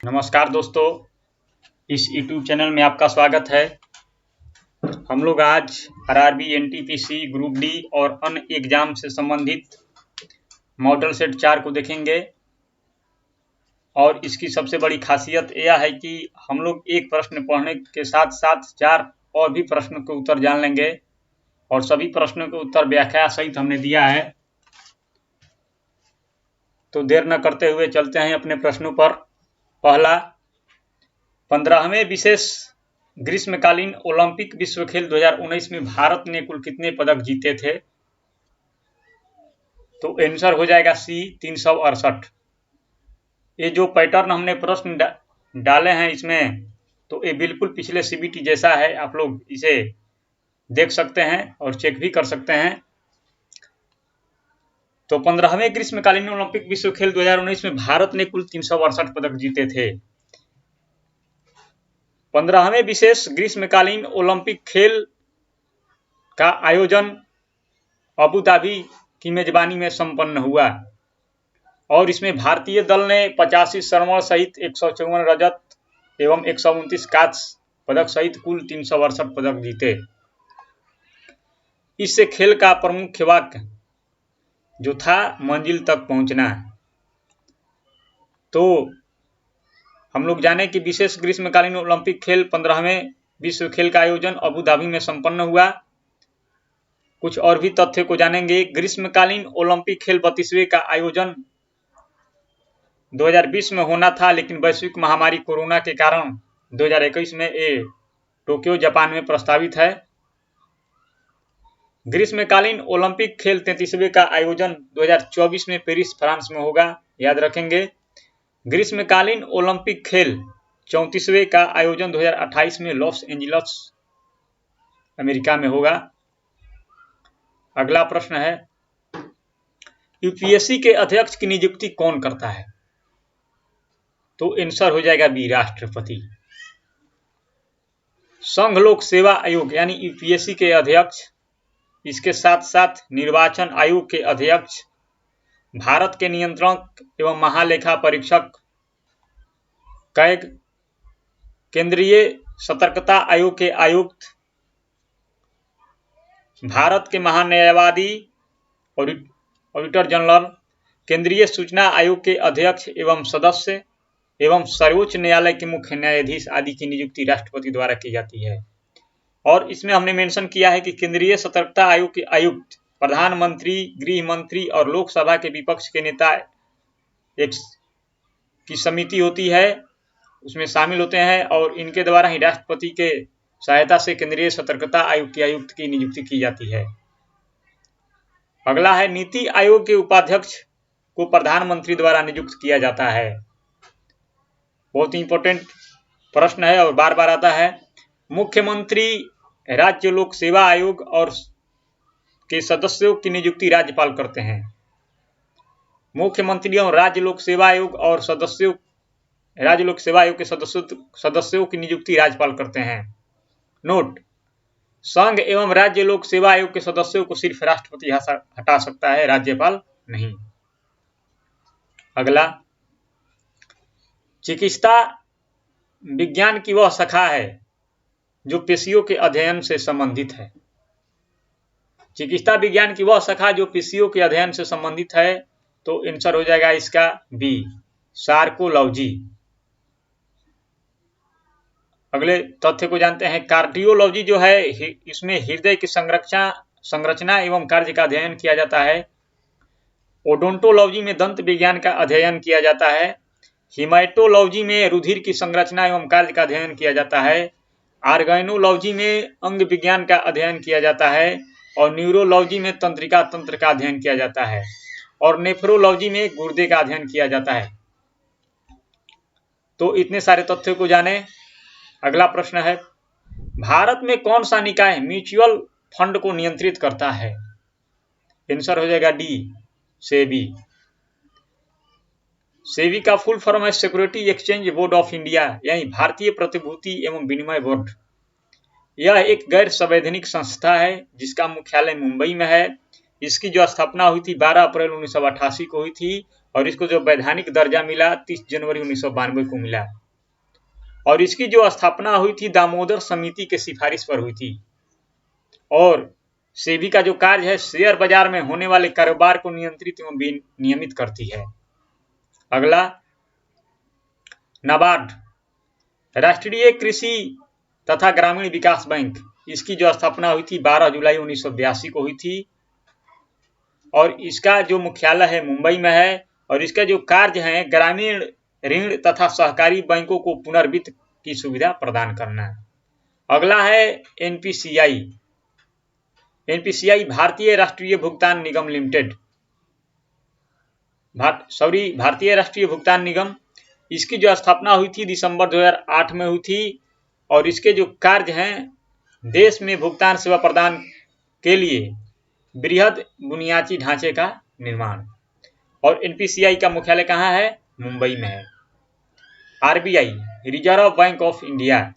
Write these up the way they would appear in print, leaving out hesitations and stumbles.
नमस्कार दोस्तों, इस यूट्यूब चैनल में आपका स्वागत है। हम लोग आज आरआरबी, एनटीपीसी, ग्रुप डी और अन्य एग्जाम से संबंधित मॉडल सेट 4 को देखेंगे। और इसकी सबसे बड़ी खासियत यह है कि हम लोग एक प्रश्न पढ़ने के साथ साथ 4 और भी प्रश्न के उत्तर जान लेंगे और सभी प्रश्नों के उत्तर व्याख्या सहित हमने दिया है। तो देर न करते हुए चलते हैं अपने प्रश्नों पर। पहला, 15वें विशेष ग्रीष्मकालीन ओलंपिक विश्व खेल 2019 में भारत ने कुल कितने पदक जीते थे? तो आंसर हो जाएगा सी, 368। ये जो पैटर्न हमने प्रश्न डाले हैं इसमें, तो ये बिल्कुल पिछले सीबीटी जैसा है। आप लोग इसे देख सकते हैं और चेक भी कर सकते हैं। तो 15वें ग्रीष्मकालीन ओलंपिक विश्व खेल 2019 में भारत ने कुल 368 पदक जीते थे। 15वें विशेष ग्रीष्मकालीन ओलंपिक खेल का आयोजन अबू धाबी की मेजबानी में संपन्न हुआ और इसमें भारतीय दल ने 85 स्वर्ण सहित 154 रजत एवं 129 कांस्य पदक सहित कुल 368 पदक जीते। इससे खेल का प्रमुख वाक्य जो था मंजिल तक पहुंचना। तो हम लोग जाने कि विशेष ग्रीष्मकालीन ओलंपिक खेल 15वें विश्व खेल का आयोजन अबू धाबी में संपन्न हुआ। कुछ और भी तथ्य को जानेंगे। ग्रीष्मकालीन ओलंपिक खेल 32वें का आयोजन 2020 में होना था, लेकिन वैश्विक महामारी कोरोना के कारण 2021 में ये टोक्यो जापान में प्रस्तावित है। ग्रीष्मकालीन ओलंपिक खेल 33वें का आयोजन 2024 में पेरिस फ्रांस में होगा, याद रखेंगे। ग्रीष्मकालीन ओलंपिक खेल 34वें का आयोजन 2028 में लॉस एंजिल्स अमेरिका में होगा। अगला प्रश्न है, यूपीएससी के अध्यक्ष की नियुक्ति कौन करता है? तो आंसर हो जाएगा बी, राष्ट्रपति। संघ लोक सेवा आयोग यानी यूपीएससी के अध्यक्ष, इसके साथ साथ निर्वाचन आयोग के अध्यक्ष, भारत के नियंत्रक एवं महालेखा परीक्षक, कैग, केंद्रीय सतर्कता आयोग के आयुक्त, भारत के महान्यायवादी ऑडिटर जनरल, केंद्रीय सूचना आयोग के अध्यक्ष एवं सदस्य एवं सर्वोच्च न्यायालय के मुख्य न्यायाधीश आदि की नियुक्ति राष्ट्रपति द्वारा की जाती है। और इसमें हमने मेंशन किया है कि केंद्रीय सतर्कता आयोग के आयुक्त प्रधानमंत्री, गृह मंत्री और लोकसभा के विपक्ष के नेता एक की समिति होती है, उसमें शामिल होते हैं और इनके द्वारा ही राष्ट्रपति के सहायता से केंद्रीय सतर्कता आयोग के आयुक्त की नियुक्ति की जाती है। अगला है, नीति आयोग के उपाध्यक्ष को प्रधानमंत्री द्वारा नियुक्त किया जाता है। बहुत इंपॉर्टेंट प्रश्न है और बार बार आता है। मुख्यमंत्री, राज्य लोक सेवा आयोग और के सदस्यों की नियुक्ति राज्यपाल करते हैं। मुख्यमंत्री और राज्य लोक सेवा आयोग और राज्य लोक सेवा आयोग के सदस्यों की नियुक्ति राज्यपाल करते हैं। नोट, संघ एवं राज्य लोक सेवा आयोग के सदस्यों को सिर्फ राष्ट्रपति हटा सकता है, राज्यपाल नहीं। अगला, चिकित्सा विज्ञान की वह शाखा है जो पेशियों के अध्ययन से संबंधित है। चिकित्सा विज्ञान की वह शाखा जो पेशियों के अध्ययन से संबंधित है, तो आंसर हो जाएगा इसका बी, सार्कोलॉजी। अगले तथ्य को जानते हैं। कार्डियोलॉजी जो है, इसमें हृदय की संरचना एवं कार्य का अध्ययन किया जाता है। ओडोंटोलॉजी में दंत विज्ञान का अध्ययन किया जाता है। हिमेटोलॉजी में रुधिर की संरचना एवं कार्य का अध्ययन किया जाता है। ऑर्गेनोलॉजी में अंग विज्ञान का अध्ययन किया जाता है और न्यूरोलॉजी में तंत्रिका तंत्र का अध्ययन किया जाता है और नेफ्रोलॉजी में गुर्दे का अध्ययन किया जाता है। तो इतने सारे तथ्यों को जाने। अगला प्रश्न है, भारत में कौन सा निकाय म्यूचुअल फंड को नियंत्रित करता है? आंसर हो जाएगा डी, सेबी। सेबी का फुल फॉर्म है security exchange board of India, यानी भारतीय प्रतिभूति एवं विनिमय बोर्ड। यह एक गैर संवैधानिक संस्था है जिसका मुख्यालय मुंबई में है। इसकी जो स्थापना हुई थी 12 अप्रैल 1988 को हुई थी और इसको जो वैधानिक दर्जा मिला 30 जनवरी 1992 को मिला। और इसकी जो स्थापना हुई थी दामोदर समिति के सिफारिश पर हुई थी। और सेबी का जो कार्य है शेयर बाजार में होने वाले कारोबार को नियंत्रित एवं नियमित करती है। अगला नाबार्ड, राष्ट्रीय कृषि तथा ग्रामीण विकास बैंक, इसकी जो स्थापना हुई थी 12 जुलाई 1982 को हुई थी और इसका जो मुख्यालय है मुंबई में है। और इसका जो कार्य है ग्रामीण ऋण तथा सहकारी बैंकों को पुनर्वित्त की सुविधा प्रदान करना है। अगला है एनपीसीआई, भारतीय राष्ट्रीय भुगतान निगम लिमिटेड, भारतीय राष्ट्रीय भुगतान निगम, इसकी जो स्थापना हुई थी दिसंबर 2008 में हुई थी और इसके जो कार्य हैं देश में भुगतान सेवा प्रदान के लिए बृहद बुनियादी ढांचे का निर्माण। और एनपीसीआई का मुख्यालय कहाँ है? मुंबई में है। RBI, reserve bank of India,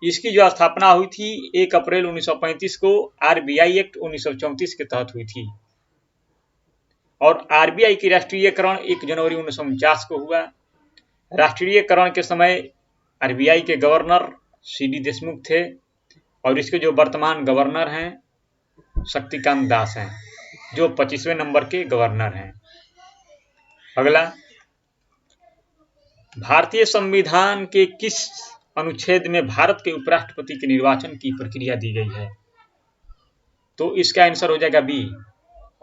इसकी जो स्थापना हुई थी 1 अप्रैल 1935 को आरबीआई एक्ट 1934 के तहत हुई थी। और आरबीआई की राष्ट्रीयकरण 1 जनवरी 1949 को हुआ। राष्ट्रीयकरण के समय आरबीआई के गवर्नर सीडी देशमुख थे और इसके जो वर्तमान गवर्नर हैं शक्तिकांत दास हैं, जो 25वें नंबर के गवर्नर हैं। अगला, भारतीय संविधान के किस अनुच्छेद में भारत के उपराष्ट्रपति के निर्वाचन की प्रक्रिया दी गई है? तो इसका आंसर हो जाएगा बी,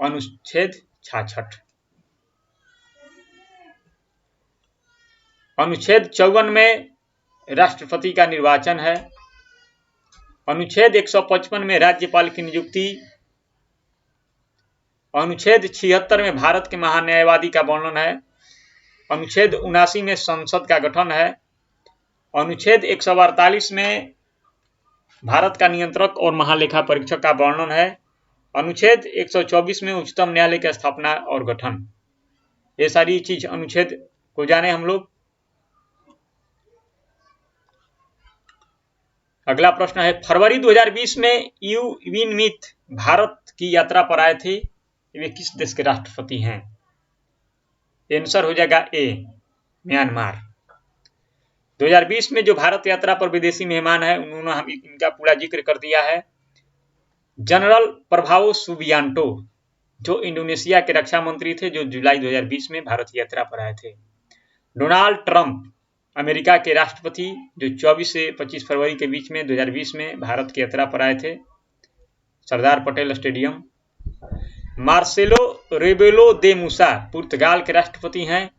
अनुच्छेद 66। अनुच्छेद 54 में राष्ट्रपति का निर्वाचन है। अनुच्छेद 155 में राज्यपाल की नियुक्ति। अनुच्छेद 76 में भारत के महान्यायवादी का वर्णन है। अनुच्छेद 79 में संसद का गठन है। अनुच्छेद 148 में भारत का नियंत्रक और महालेखा परीक्षक का वर्णन है। अनुच्छेद 124 में उच्चतम न्यायालय की स्थापना और गठन। ये सारी चीज अनुच्छेद को जाने हम लोग। अगला प्रश्न है, फरवरी 2020 में यू विन स्मिथ भारत की यात्रा पर आए थे, वे किस देश के राष्ट्रपति हैं? आंसर हो जाएगा ए, म्यांमार। 2020 में जो भारत यात्रा पर विदेशी मेहमान है उन्होंने हम इनका पूरा जिक्र कर दिया है। जनरल प्रभावो सुबियांटो जो इंडोनेशिया के रक्षा मंत्री थे, जो जुलाई 2020 में भारत यात्रा पर आए थे। डोनाल्ड ट्रंप अमेरिका के राष्ट्रपति जो 24 से 25 फरवरी के बीच में 2020 में भारत की यात्रा पर आए थे Sardar Patel stadium. Marcelo Rebelo दे मूसा पुर्तगाल के राष्ट्रपति हैं,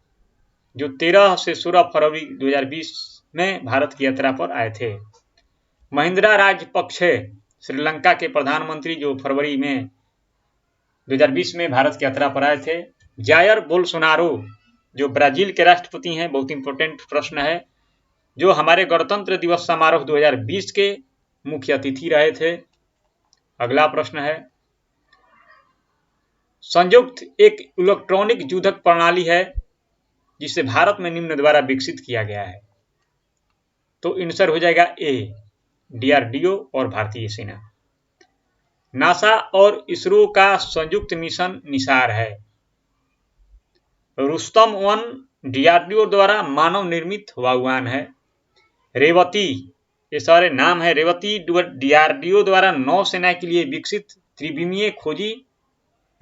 जो 13 से 16 फरवरी 2020 में भारत की यात्रा पर आए थे। महिंद्रा राजपक्षे श्रीलंका के प्रधानमंत्री, जो फरवरी में 2020 में भारत की यात्रा पर आए थे। जायर बोल्सोनारो जो ब्राजील के राष्ट्रपति हैं, बहुत इंपॉर्टेंट प्रश्न है, जो हमारे गणतंत्र दिवस समारोह 2020 के मुख्य अतिथि रहे थे। अगला प्रश्न है, संयुक्त एक इलेक्ट्रॉनिक युद्धक प्रणाली है जिसे भारत में निम्न द्वारा विकसित किया गया है। तो आंसर हो जाएगा ए, डीआरडीओ और भारतीय सेना। नासा और इसरो का संयुक्त मिशन निसार है। रुस्तम 1 डीआरडीओ द्वारा मानव निर्मित वायुयान है। रेवती, ये सारे नाम है। रेवती डीआरडीओ द्वारा नौसेना के लिए विकसित त्रिविमीय खोजी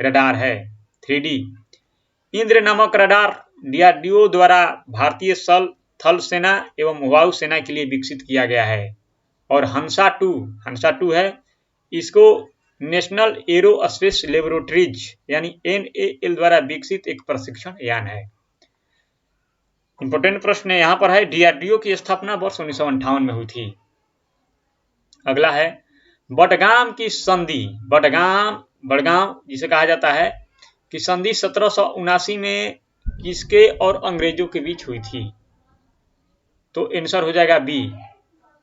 रडार है, 3D। इंद्र नामक रडार डीआरडीओ द्वारा भारतीय थल सेना एवं वायुसेना के लिए विकसित किया गया है। और हंसा 2 है, इसको नेशनल एरोस्पेस लेबोरेटरीज यानी NAL द्वारा विकसित एक प्रशिक्षण यान है। इंपोर्टेंट प्रश्न यहाँ पर है, डीआरडीओ की स्थापना वर्ष 1958 में हुई थी। अगला है, बडगाम की संधि, बडगाम जिसे कहा जाता है कि संधि 1779 में किसके और अंग्रेजों के बीच हुई थी? तो आंसर हो जाएगा बी,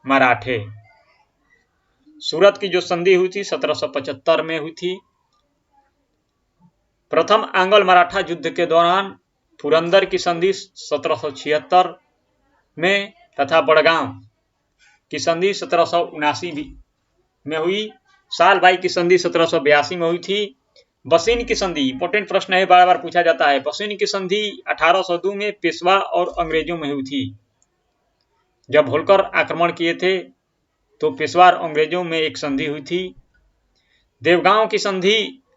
मराठे। सूरत की जो संधि हुई थी 1775 में हुई थी। प्रथम आंग्ल मराठा युद्ध के दौरान पुरंदर की संधि 1776 में तथा बड़गांव की संधि 1779 में हुई। सालबाई की संधि 1782 में हुई थी। बसीन की संधि इंपॉर्टेंट प्रश्न है, बार बार पूछा जाता है। बसीन की संधि 1802 में पेशवा और अंग्रेजों में हुई थी। जब होलकर आक्रमण किए थे तो पेशवा और अंग्रेजों में एक संधि हुई थी। देवगांव की संधि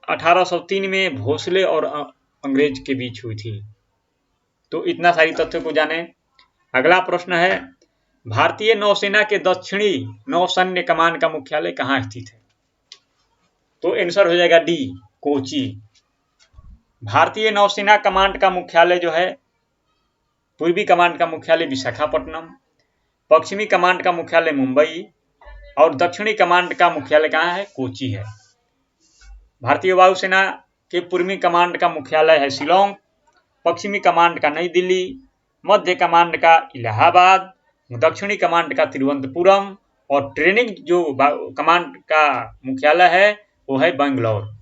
1803 में भोसले और अंग्रेज के बीच हुई थी। तो इतना सारी तथ्यों को जाने। अगला प्रश्न है, भारतीय नौसेना के दक्षिणी नौसैन्य कमान का मुख्यालय कहाँ स्थित है? तो आंसर हो जाएगा डी, कोची। भारतीय नौसेना कमांड का मुख्यालय जो है, पूर्वी कमांड का मुख्यालय विशाखापट्टनम, पश्चिमी कमांड का मुख्यालय मुंबई और दक्षिणी कमांड का मुख्यालय कहाँ है? कोची है। भारतीय वायुसेना के पूर्वी कमांड का मुख्यालय है शिलोंग, पश्चिमी कमांड का नई दिल्ली, मध्य कमांड का इलाहाबाद, दक्षिणी कमांड का तिरुवनंतपुरम और ट्रेनिंग जो कमांड का मुख्यालय है वो है बेंगलोर।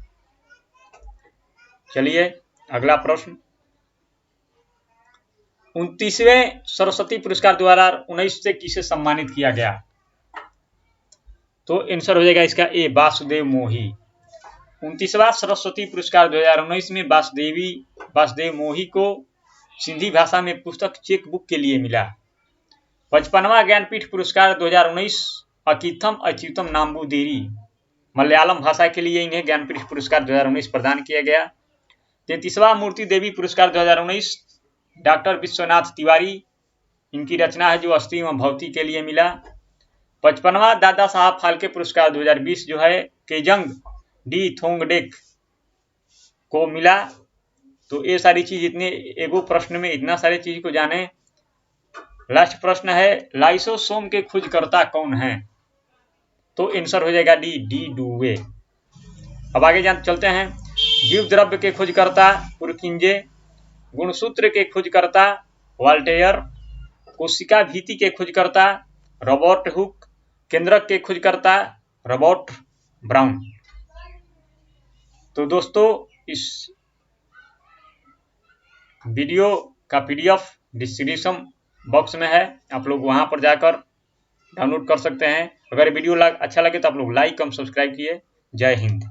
चलिए अगला प्रश्न, 29वें सरस्वती पुरस्कार 2019 से किसे सम्मानित किया गया? तो आंसर हो जाएगा इसका ए, वासुदेव मोही। 29वां सरस्वती पुरस्कार 2019 में वासुदेव मोही को सिंधी भाषा में पुस्तक चेक बुक के लिए मिला। 55वां ज्ञानपीठ पुरस्कार 2019 अकीथम अच्युतम नाम्बूदिरी, मलयालम भाषा के लिए इन्हें ज्ञानपीठ पुरस्कार 2019 प्रदान किया गया। 33वां मूर्ति देवी पुरस्कार 2019 डॉक्टर विश्वनाथ तिवारी, इनकी रचना है जो अस्थि एवं भौतिक के लिए मिला। 55वां दादा साहब फाल्के पुरस्कार 2020 जो है केजंग डी थोंगडेक को मिला। तो ये सारी चीज इतने एगो प्रश्न में इतना सारी चीज को जाने। लास्ट प्रश्न है, लाइसोसोम के खोजकर्ता कौन है? तो आंसर हो जाएगा डी डुवे। अब आगे चलते हैं। जीव द्रव्य के खोजकर्ता पुरकिंजे, गुणसूत्र के खोजकर्ता वाल्टेयर, कोशिका भीति के खोजकर्ता रॉबर्ट हुक, केंद्रक के खोजकर्ता रॉबर्ट ब्राउन। तो दोस्तों इस वीडियो का PDF डिस्क्रिप्शन बॉक्स में है, आप लोग वहां पर जाकर डाउनलोड कर सकते हैं। अगर वीडियो अच्छा लगे तो आप लोग लाइक और सब्सक्राइब किए। जय हिंद।